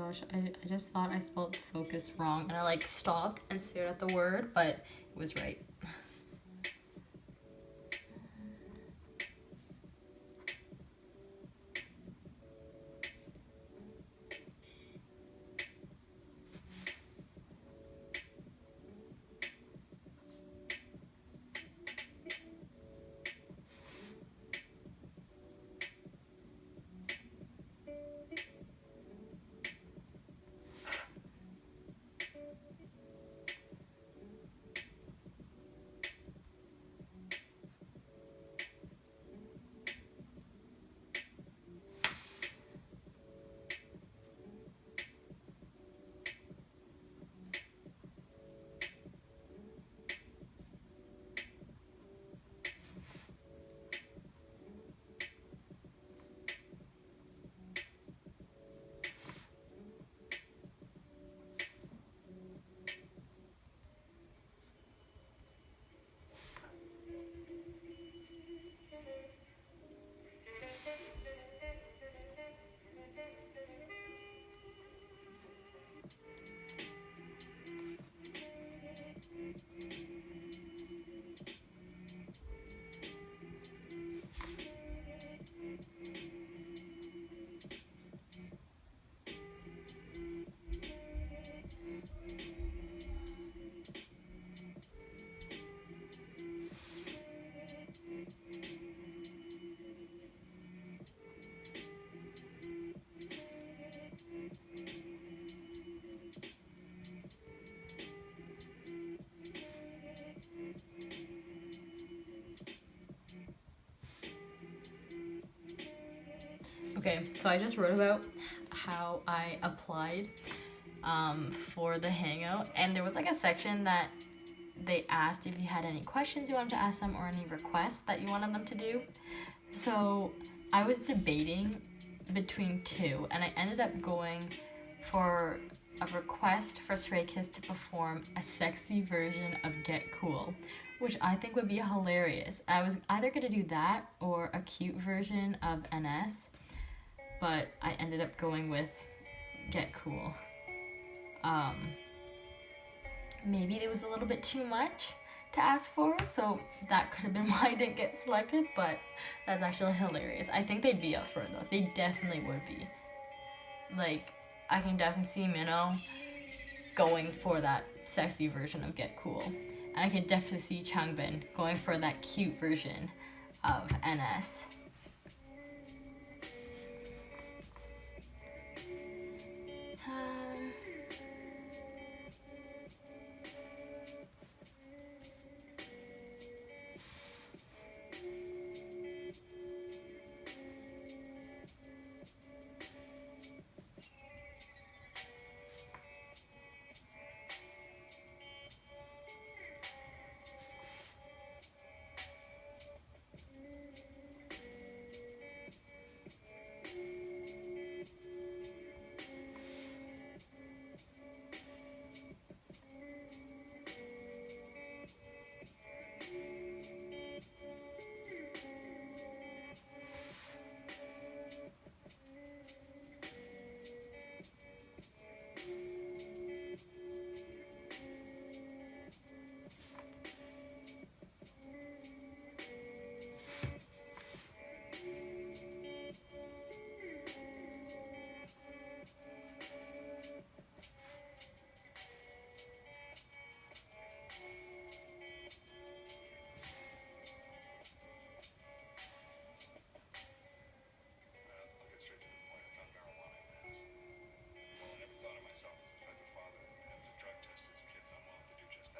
gosh, I just thought I spelled focus wrong, and I like stopped and stared at the word, but it was right. Okay, so I just wrote about how I applied for the hangout, and there was like a section that they asked if you had any questions you wanted to ask them or any requests that you wanted them to do. So I was debating between two, and I ended up going for a request for Stray Kids to perform a sexy version of Get Cool, which I think would be hilarious. I was either going to do that or a cute version of NS, but I ended up going with Get Cool. Maybe it was a little bit too much to ask for, so that could have been why I didn't get selected, but that's actually hilarious. I think they'd be up for it though. They definitely would be. Like, I can definitely see m.i.a going for that sexy version of Get Cool. And I can definitely see Changbin going for that cute version of NS.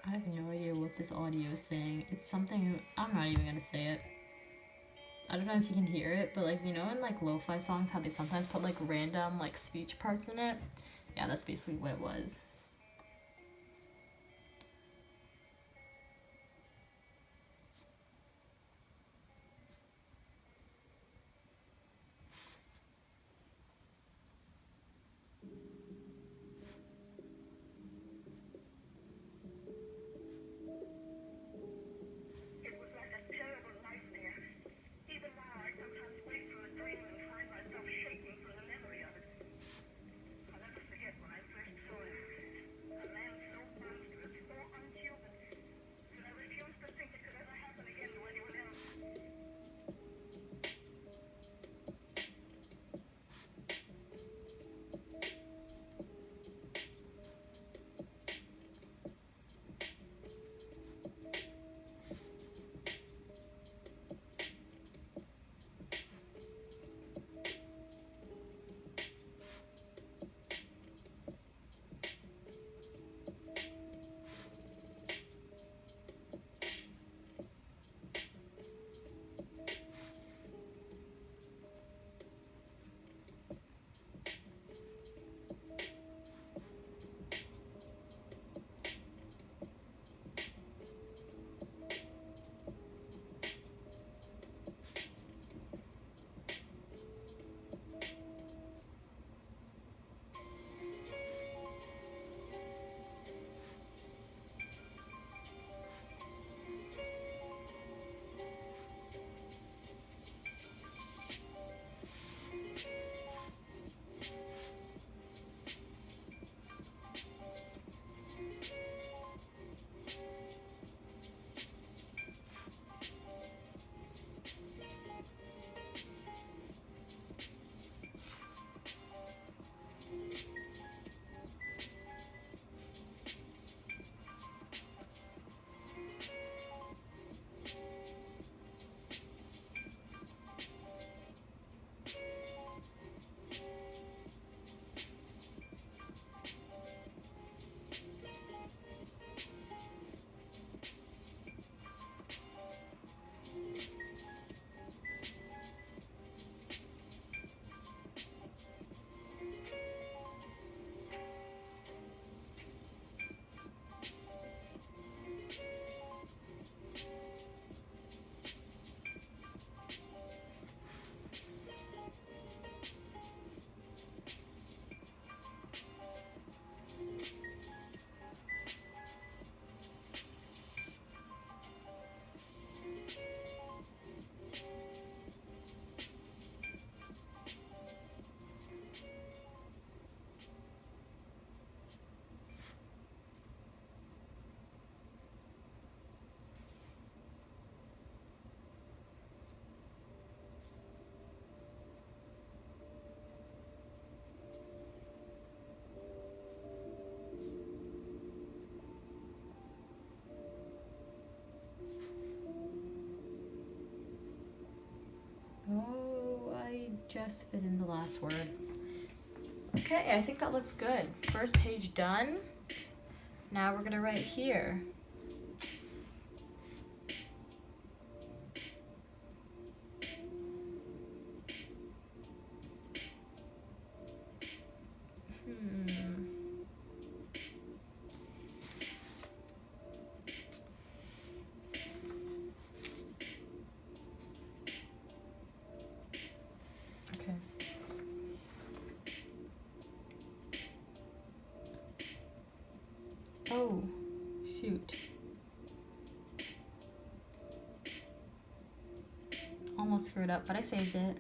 I have no idea what this audio is saying. It's something, I'm not even gonna say it. I don't know if you can hear it, but like, you know in like lo-fi songs how they sometimes put like random like speech parts in it? Yeah, that's basically what it was. just fit in the last word. Okay, I think that looks good. First page done. Now we're gonna write here. Okay. Oh, shoot. Almost screwed up, but I saved it.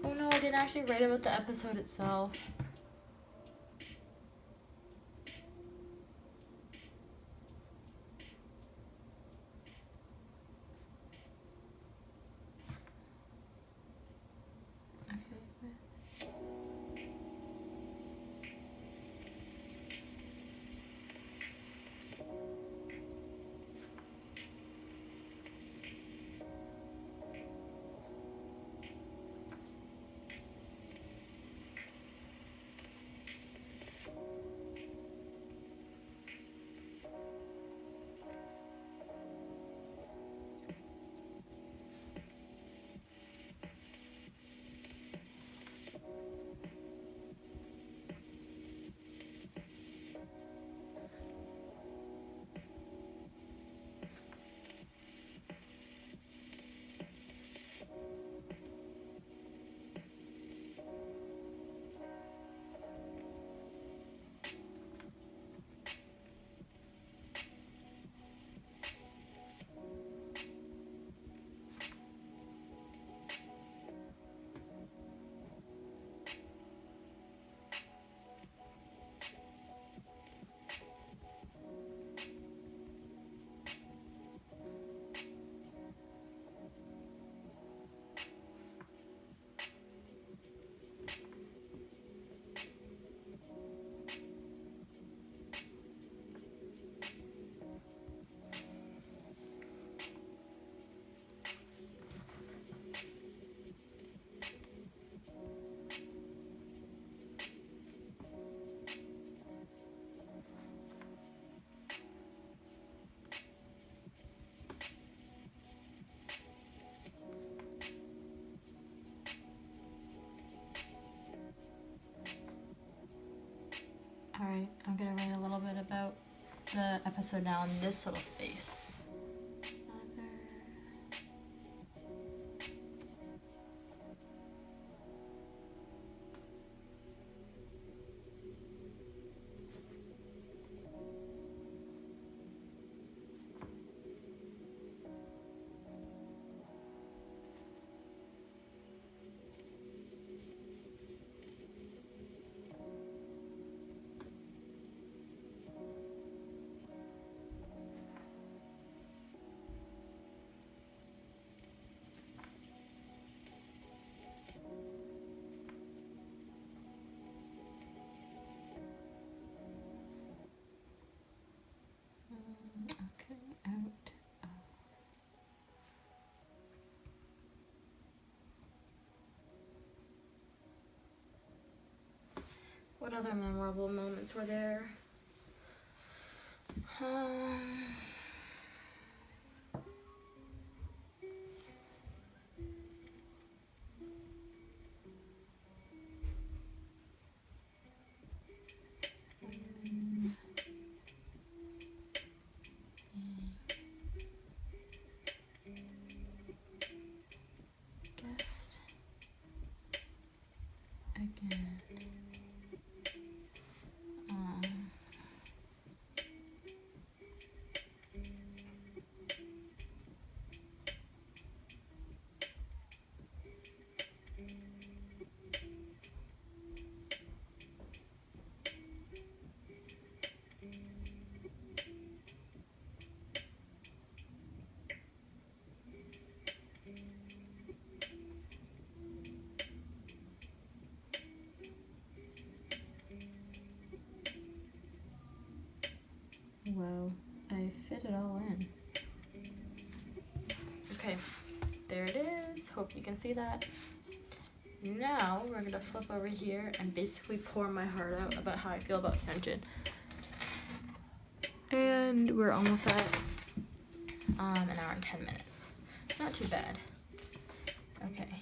Oh no, I didn't actually write about the episode itself. Alright, I'm gonna write a little bit about the episode now in this little space. Okay, out. What other memorable moments were there? Um, guessed again. Wow, I fit it all in. Okay, there it is. Hope you can see that. Now we're gonna flip over here and basically pour my heart out about how I feel about Hyunjin. And we're almost at an hour and 10 minutes. Not too bad. Okay.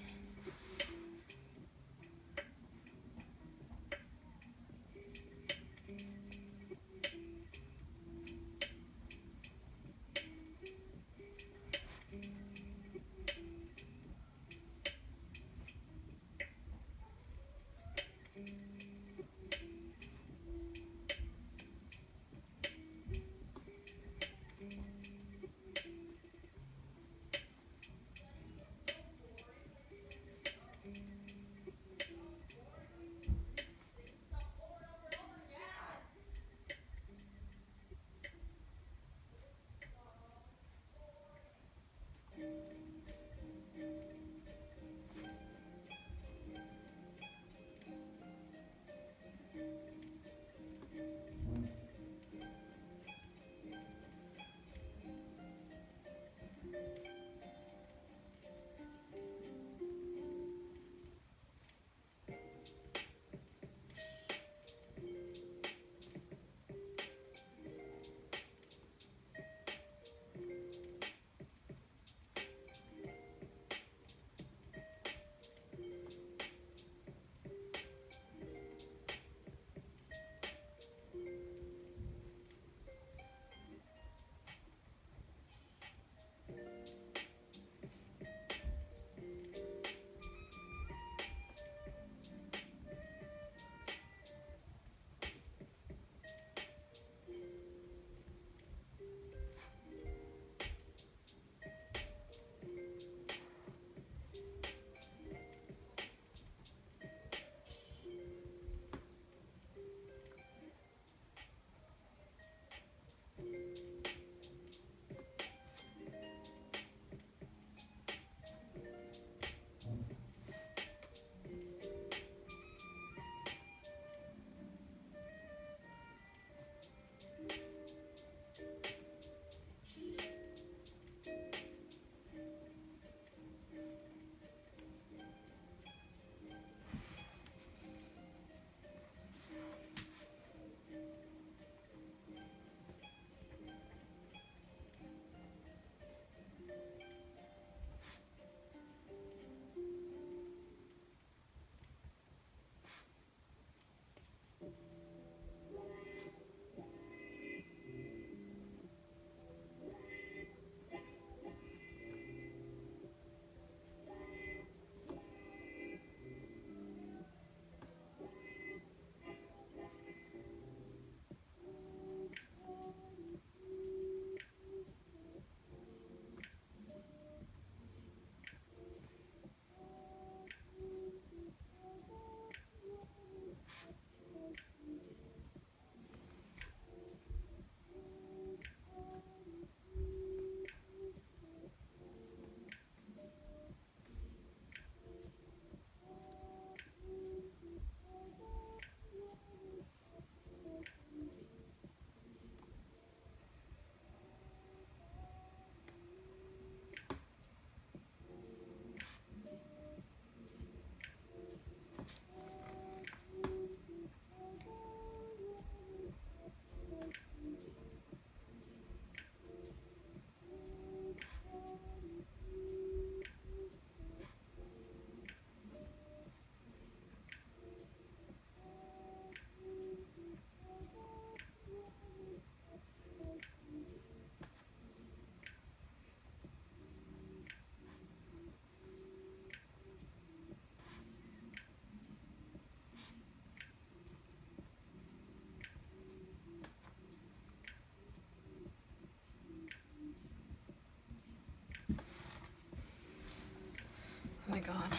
Oh my god.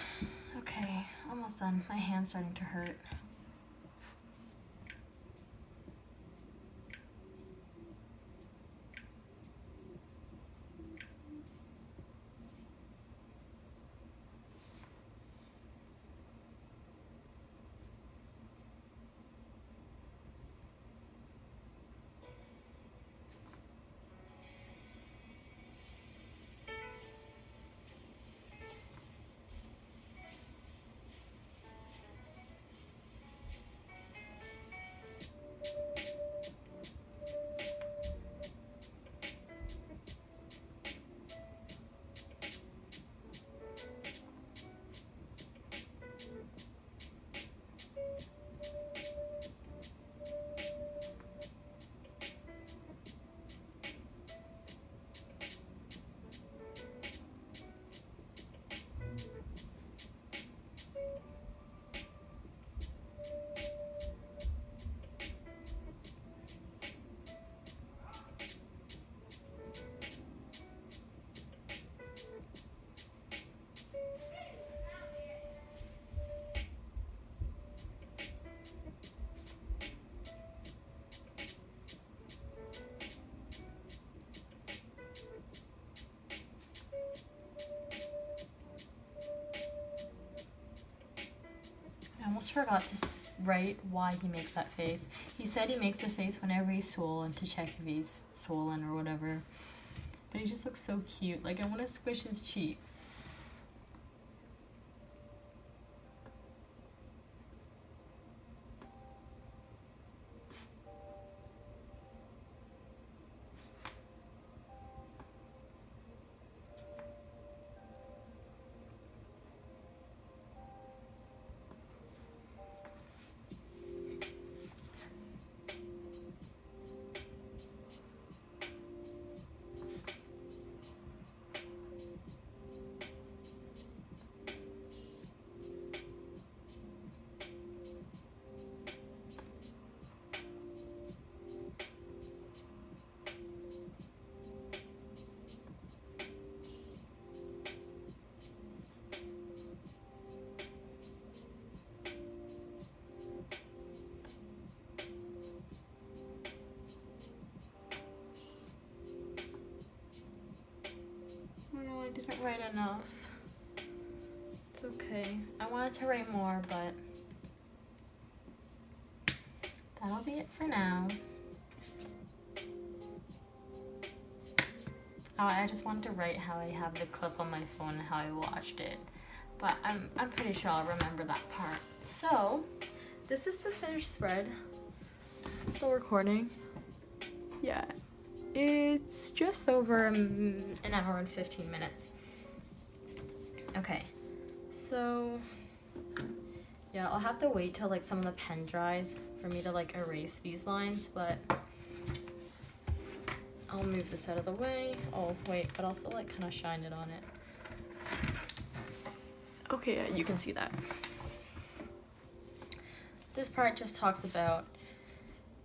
Okay, almost done. My hand's starting to hurt. I almost forgot to write why he makes that face. He said he makes the face whenever he's swollen to check if he's swollen or whatever. But he just looks so cute. Like, I want to squish his cheeks. No, I didn't write enough. It's okay. I wanted to write more, but that'll be it for now. Oh, I just wanted to write how I have the clip on my phone and how I watched it. But I'm pretty sure I'll remember that part. So, this is the finished spread. Still recording. Yeah. It's just over an hour and 15 minutes. Okay. So, yeah, I'll have to wait till like some of the pen dries for me to like erase these lines, but I'll move this out of the way. Oh, wait, but I'll still like kind of shine it on it. Okay, yeah, you can see that. This part just talks about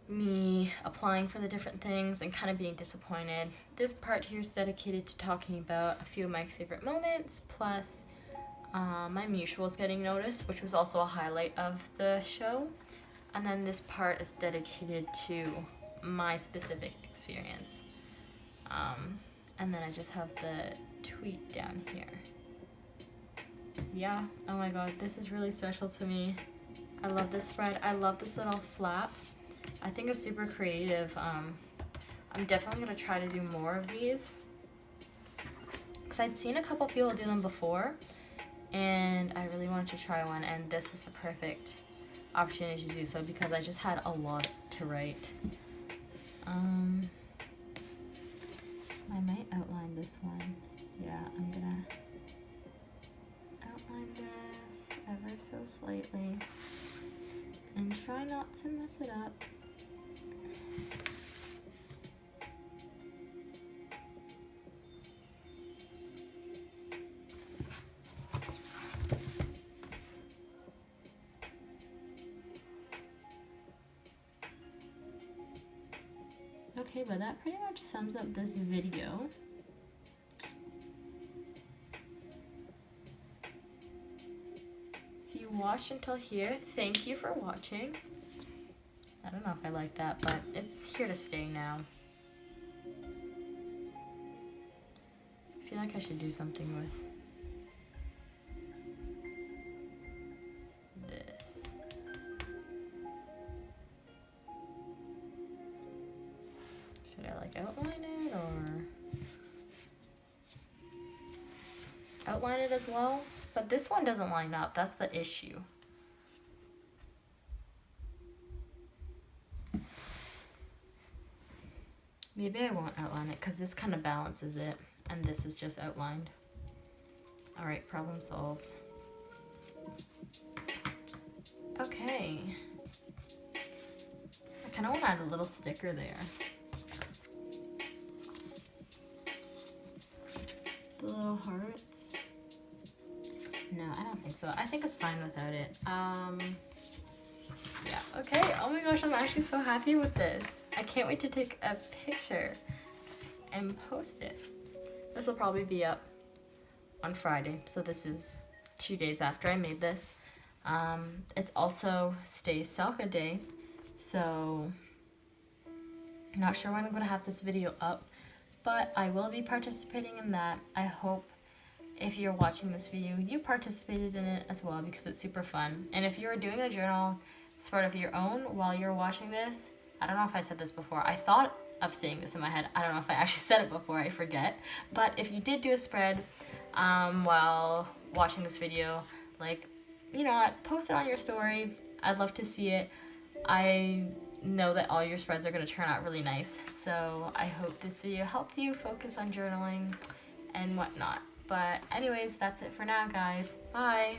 me applying for the different things and kind of being disappointed. This part here is dedicated to talking about a few of my favorite moments, plus my mutuals getting noticed, which was also a highlight of the show. And then this part is dedicated to my specific experience. And then I just have the tweet down here. Yeah, oh my god, this is really special to me. I love this spread. I love this little flap. I think it's super creative. I'm definitely gonna try to do more of these, because I'd seen a couple people do them before and I really wanted to try one, and this is the perfect opportunity to do so because I just had a lot to write. I might outline this one. Yeah, I'm gonna outline this ever so slightly and try not to mess it up. Okay, but that pretty much sums up this video. you watched until here, thank you for watching. I don't know if I like that, but it's here to stay now. I feel like I should do something with this. Should I like outline it or outline it as well? But this one doesn't line up, that's the issue. Maybe I won't outline it because this kind of balances it and this is just outlined. All right, problem solved. Okay. I kind of want to add a little sticker there. The little hearts. No, I don't think so. I think it's fine without it. Yeah, okay. Oh my gosh, I'm actually so happy with this. I can't wait to take a picture and post it. This will probably be up on Friday, so this is 2 days after I made this. It's also Stay Selka Day, so I'm not sure when I'm gonna have this video up, but I will be participating in that. I hope if you're watching this video, you participated in it as well because it's super fun. And if you're doing a journal spread of your own while you're watching this, I don't know if I said this before. I thought of saying this in my head. I don't know if I actually said it before, I forget. But if you did do a spread while watching this video, like, you know, post it on your story. I'd love to see it. I know that all your spreads are gonna turn out really nice. So I hope this video helped you focus on journaling and whatnot. But anyways, that's it for now, guys. Bye.